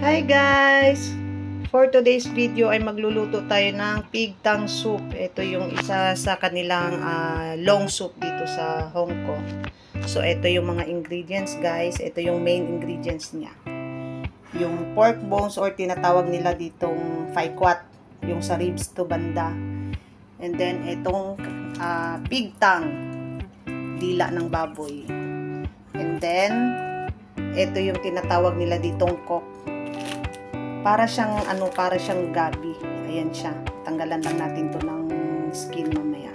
Hi guys! For today's video ay magluluto tayo ng pig tongue soup. Ito yung isa sa kanilang long soup dito sa Hong Kong. So ito yung mga ingredients guys. Ito yung main ingredients niya. Yung pork bones or tinatawag nila ditong phai quat. Yung sa ribs to banda. And then itong pig tongue. Dila ng baboy. And then ito yung tinatawag nila ditong kok. Para siyang gabi. Ayan siya. Tanggalan lang natin to ng skin mamaya.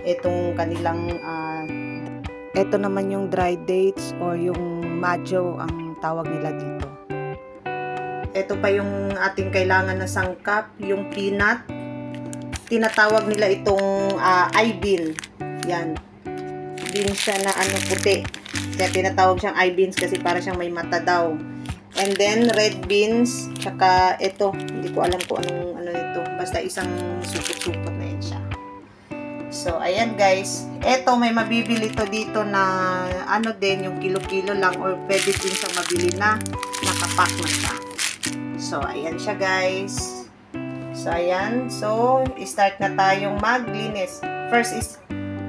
Itong kanilang ito naman yung dry dates or yung majo ang tawag nila dito. Ito pa yung ating kailangan na sangkap, yung peanut. Tinatawag nila itong I-bean. Yan. Bean siya na puti. Kaya tinatawag siyang I-beans kasi para siyang may mata daw. And then, red beans, tsaka ito, hindi ko alam kung anong ito. Basta isang supot-supot na yan siya. So, ayan guys. Ito, may mabibili to dito na, din, yung kilo-kilo lang, or pwede din siyang mabili na nakapack na siya. So, ayan siya guys. So, ayan. So, start na tayong maglinis. First is,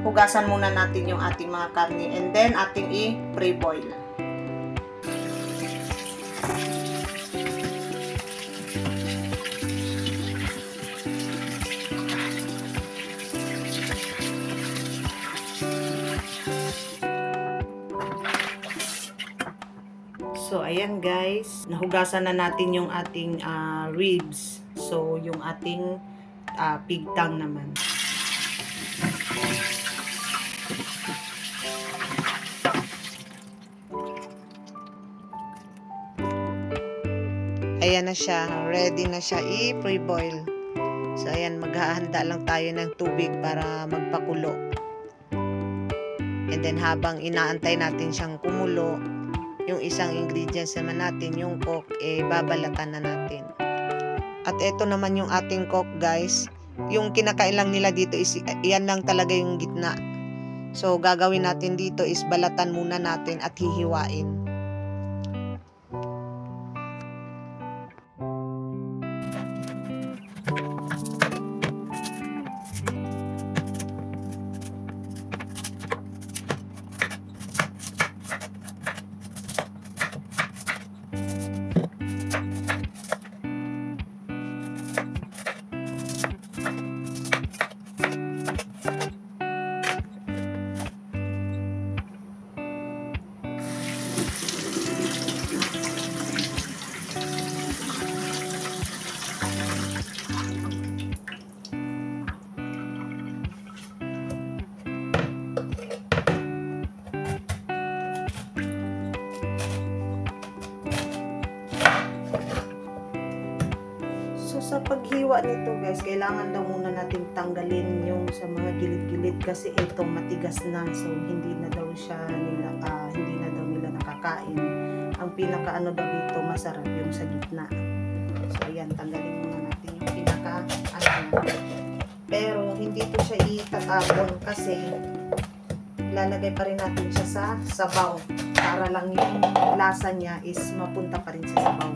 hugasan muna natin yung ating mga karne, and then, ating i-pre-boil. So, ayan guys, nahugasan na natin yung ating ribs. So, yung ating pig tongue naman. Ayan na siya, ready na siya i-pre-boil. So, ayan, maghahanda lang tayo ng tubig para magpakulo. And then, habang inaantay natin siyang kumulo, yung isang ingredients naman natin, yung coke, babalatan na natin. At ito naman yung ating coke guys. Yung kinakain lang nila dito is, yan lang talaga yung gitna. So, gagawin natin dito is balatan muna natin at hihiwain. So, sa paghiwa nito guys, kailangan daw muna natin tanggalin yung sa mga gilid-gilid kasi ito matigas na. So, hindi na daw nila nakakain. Ang pinaka daw dito masarap yung sa gitna. So, ayan, tanggalin muna natin yung pinaka Pero, hindi to siya itatapon kasi lalagay pa rin natin siya sa sabaw para lang yung lasa niya is mapunta pa rin sa sabaw.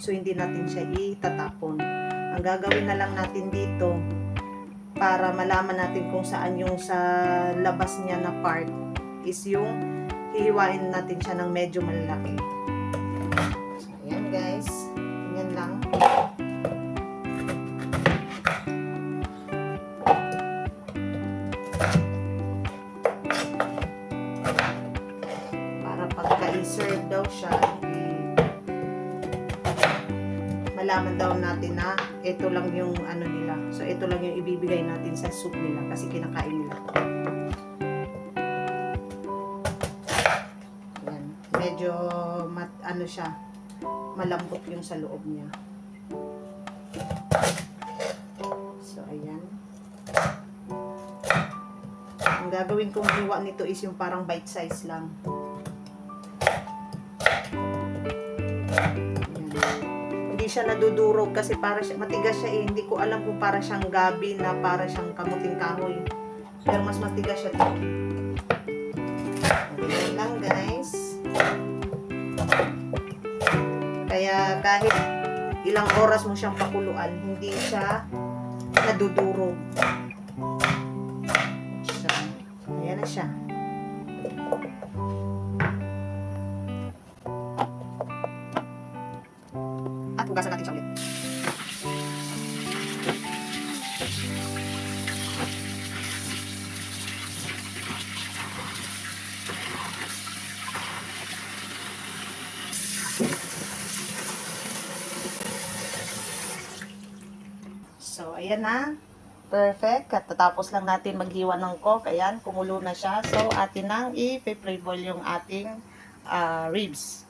So, hindi natin siya itatapon. Ang gagawin na lang natin dito para malaman natin kung saan yung sa labas niya na part is yung hihiwain natin siya ng medyo malaki. So, ayan guys. Ganyan lang. Para pagka i-serve daw siya, malaman daw natin na ito lang yung nila. So, ito lang yung ibibigay natin sa soup nila kasi kinakain nila. Ayan. Medyo siya, malambot yung sa loob niya. So, ayan. Ang gagawin kong hiwa nito is yung parang bite size lang. Siya nadudurog kasi para siya matigas siya hindi ko alam kung para siyang gabi na para siyang kamuting kahoy, pero mas matigas siya dito. Ganyan lang guys. Kaya Kaya kahit ilang oras mo siyang pakuluan, hindi siya nadudurog. So, ayan na siya. At hugasan natin siya ulit. So, ayan na. Perfect. At tatapos lang natin maghiwa ng coke. Ayan, kumulo na siya. So, atin nang i-flavor yung ating ribs.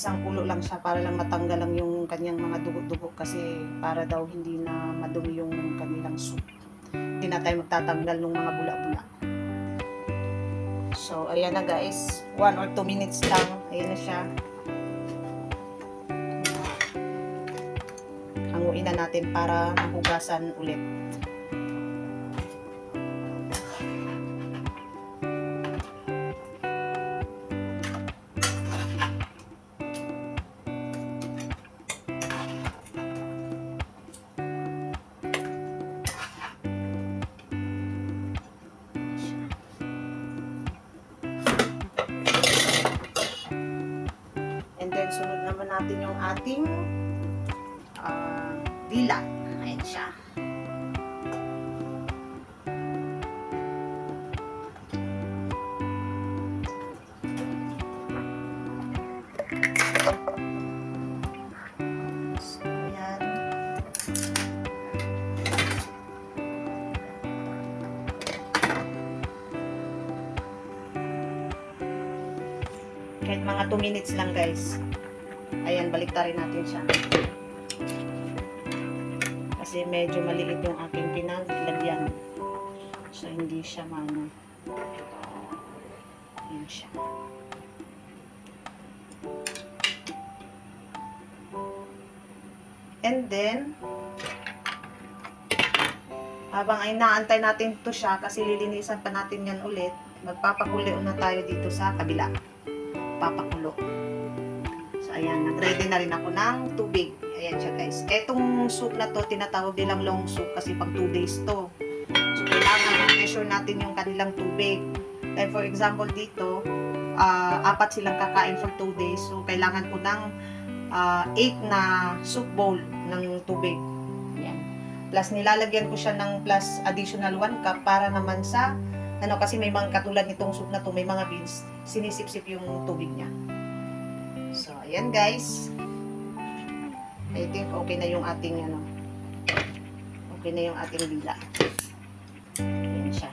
Isang kulo lang siya para lang matanggal lang yung kanyang mga dugo-dugo kasi para daw hindi na madumi yung kanilang soup. Hindi na tayo magtatanggal ng mga bula-bula. So, ayan na guys. 1 or 2 minutes lang. Ayan na siya. Hanguin na natin para mahugasan ulit. And then, sunod naman natin yung ating dila. Ayan siya. So, ayan. Kahit mga 2 minutes lang guys. Ayan, baliktarin natin siya. Kasi medyo maliit yung aking pinaglagyan. So, hindi siya mano. Ayan siya. And then, habang ay naantay natin to siya, kasi lilinisan pa natin yan ulit, magpapakulo na tayo dito sa kabila. Papakulo. So, ayan, nag-ready na rin ako ng tubig. Ayan siya guys. Etong soup na to, tinatawag nilang long soup kasi pag 2 days to. So, kailangan measure natin yung kanilang tubig. Like for example dito, 4 silang kakain for 2 days. So, kailangan ko ng 8 na soup bowl ng tubig. Ayan. Plus, nilalagyan ko siya ng plus additional 1 cup para naman sa kasi may mga katulad nitong soup na to, may mga beans, sinisip-sip yung tubig niya. So, ayan guys. I think okay na yung ating okay na yung ating dila. Ayan siya.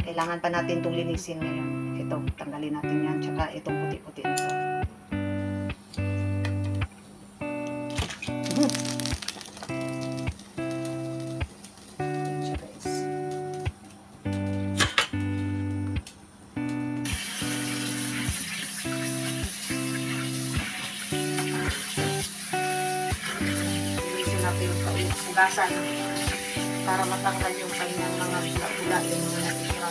Kailangan pa natin itong linisin ngayon. Ito, tanggalin natin yan. Tsaka itong puti-puti na ito. Hugasan para matanggal yung kanyang mga bula-bula, yung mga natitira.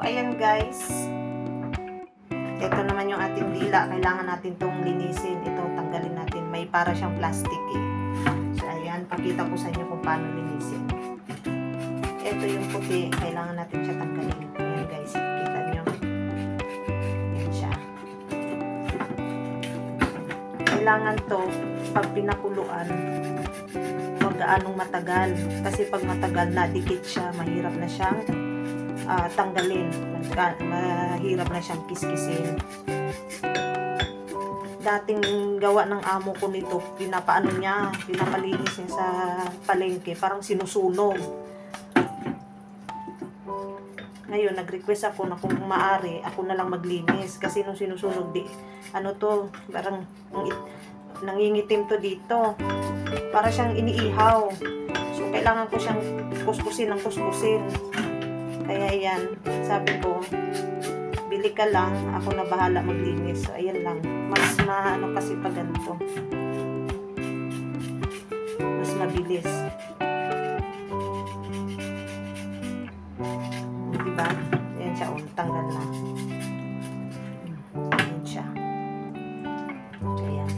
Ayan guys, ito naman yung ating dila. Kailangan natin itong linisin. Ito, tanggalin natin. May para siyang plastic eh. So ayan, pakita ko sa inyo kung paano linisin. Ito yung puti. Kailangan natin siya tanggalin. Ayan guys, kita nyo. Ayan siya. Kailangan to, pag pinakulo kuluan. Huwag gaanong matagal. Kasi pag matagal, nadikit siya. Mahirap na siyang tanggalin. Mahirap na siyang kiskisin. Dating gawa ng amo ko nito, pinapalinis niya sa palengke, parang sinusunog. Ngayon, nag-request ako na kung maaari, ako na lang maglinis. Kasi nung sinusunog, parang nangingitim to dito. Para siyang iniihaw. So, kailangan ko siyang kuskusin ng kuskusin. Kaya yan, sabi ko, bili ka lang, ako na bahala maglinis. So, ayan lang. Mas kasi pag ganito. Mas mabilis. Diba? Ayan siya, tanggal na. Ayan siya. Ayan.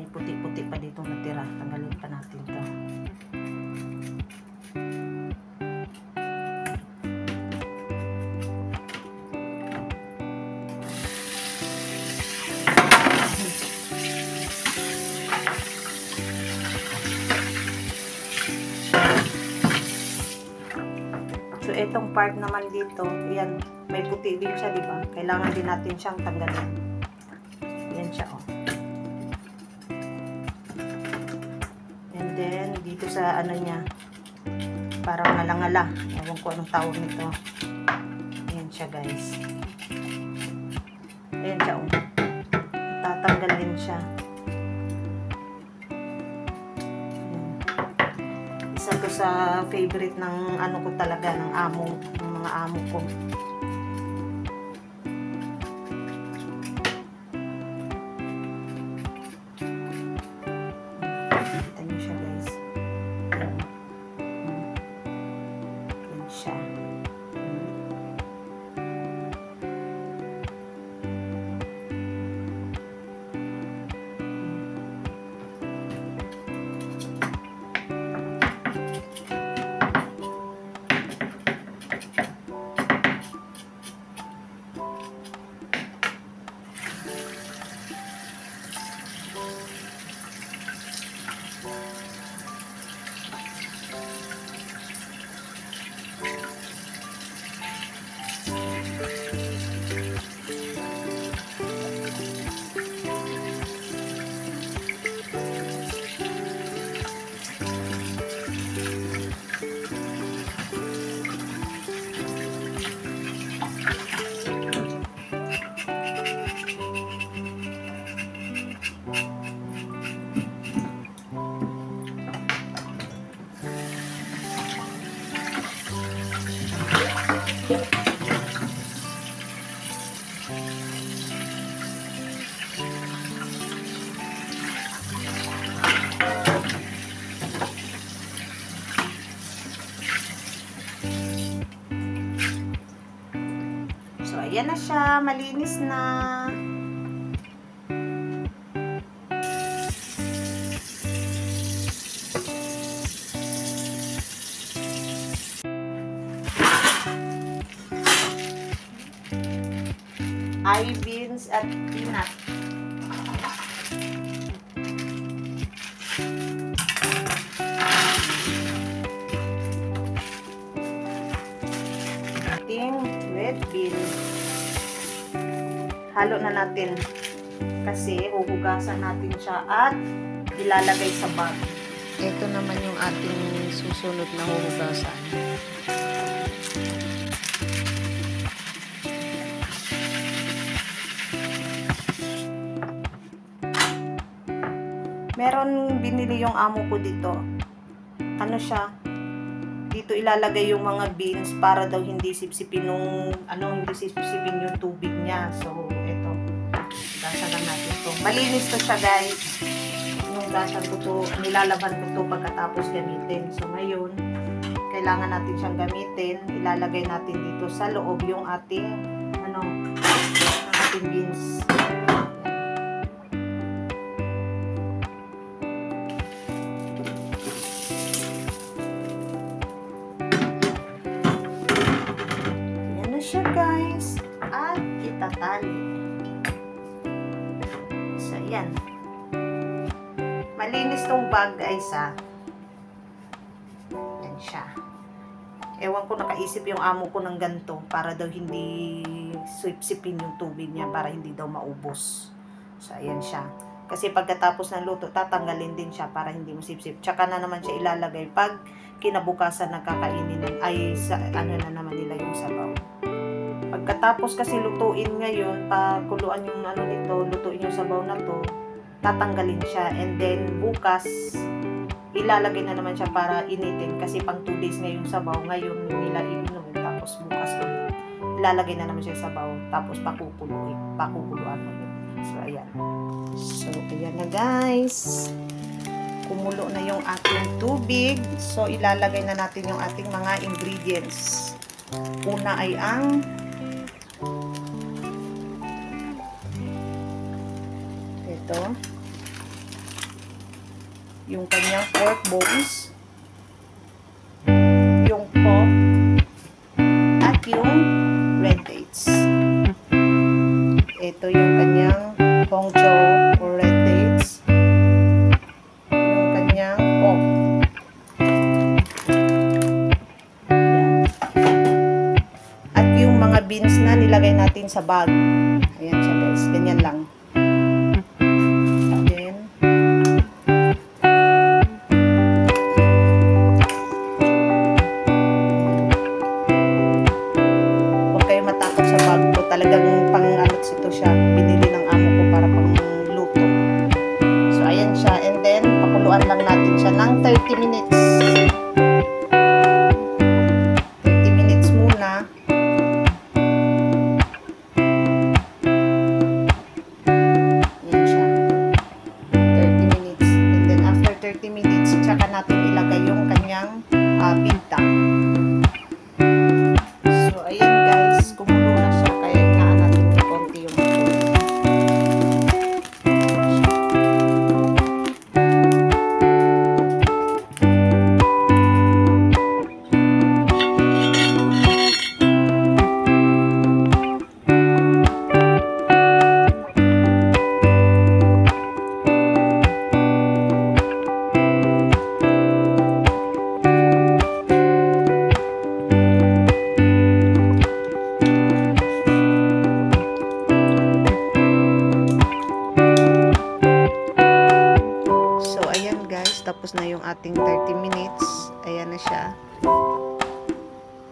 Puti-puti pa dito natira. Tanggalin pa natin to. So, itong part naman dito, yan, may puti din siya, di ba? Kailangan din natin siyang tanggalin. Yan siya, oh. And then, dito sa ano niya, parang ngala-ngala. Ewan ko anong tawag nito. Yan siya, guys. Ayan siya, oh. Tatanggalin siya. Isa to sa favorite ng ano ko talaga, ng mga amo ko. Kita niyo siya, guys. Yan siya. So, ayan na siya. Malinis na. Eye beans at peanut. Ating red bean. Halo na natin kasi huhugasan natin siya at ilalagay sa bag. Ito naman yung ating susunod na huhugasan. Meron binili yung amo ko dito. Ano siya? dito ilalagay yung mga beans para daw hindi sipsipin hindi sipsipin yung tubig niya. So, ito. Gasan lang natin to. Malinis to siya, guys. Yung gasan ko to, nilalaban ko to pagkatapos gamitin. So, ngayon, kailangan natin siyang gamitin. Ilalagay natin dito sa loob yung ating beans. Ayan na siya, guys. At itatali. So, ayan. Malinis tong bag, guys, ha. Ayan siya. Ewan ko, nakaisip yung amo ko ng ganito para daw hindi sipsipin yung tubig niya para hindi daw maubos. So, ayan siya. Kasi pagkatapos ng luto, tatanggalin din siya para hindi masipsip. Tsaka na naman siya ilalagay pag kinabukasan na kakainin na naman nila yung sabaw. Pagkatapos kasi lutuin ngayon, pakuluan yung nito, lutuin yung sabaw na to, tatanggalin siya. And then, bukas, ilalagay na naman siya para initin kasi pang 2 days na yung sabaw. Ngayon nila iinumin, tapos bukas ulit ilalagay na naman siya sa sabaw, tapos pakukuluan ulit. So, ayan. So, ayan na, guys. Kumulo na yung ating tubig. So, ilalagay na natin yung ating mga ingredients. Una ay ang ito, yung kanyang pork bones, yung pork, at yung red dates. Ito yung kanyang hongcho or red dates, yung kanyang pork. At yung mga beans na nilagay natin sa bag. Ayan siya, guys. Ganyan lang. Talagang pang-alos ito siya. Binili ng amo ko para pang-luto. So, ayan siya. And then, pakuluan lang natin siya ng 30 minutes. 30 minutes muna. Ayan siya. 30 minutes. And then, after 30 minutes, tsaka natin ilagay yung kanyang pinta. So, ayan, guys. Kumulo na siya. Tapos na yung ating 30 minutes. Ayan na siya.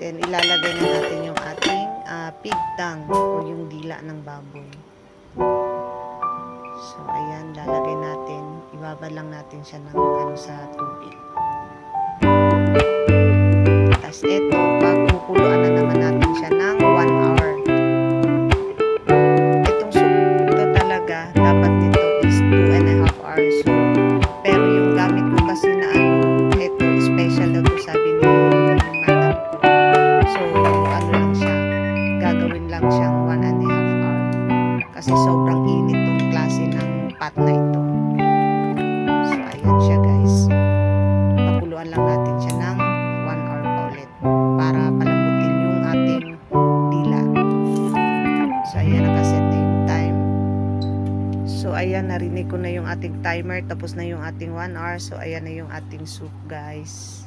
Then, ilalagay na natin yung ating pig tongue o yung dila ng baboy. So, ayan. Lalagay natin. Ibaba lang natin siya ng sa tubig. Tapos, ito, pakukuluan na naman natin siya ng 1 hour. Itong soup, ito talaga, dapat nito is 2.5 hours. So, pero yung gamit ko kasi na ito, special daw to, sabi ni madam ko. So, lang siya, gagawin lang siyang 1.5 hour. Kasi sobrang init tong klase ng pot na ito. So, ayan siya, guys. Pakuluan lang natin siya ng 1 hour pa ulit para palambutin yung ating dila. So, ayan, nakaset na yung time. So, ayan, narinig ko na yung ating timer. Tapos na yung ating 1 hour. So, ayan na yung ating soup, guys.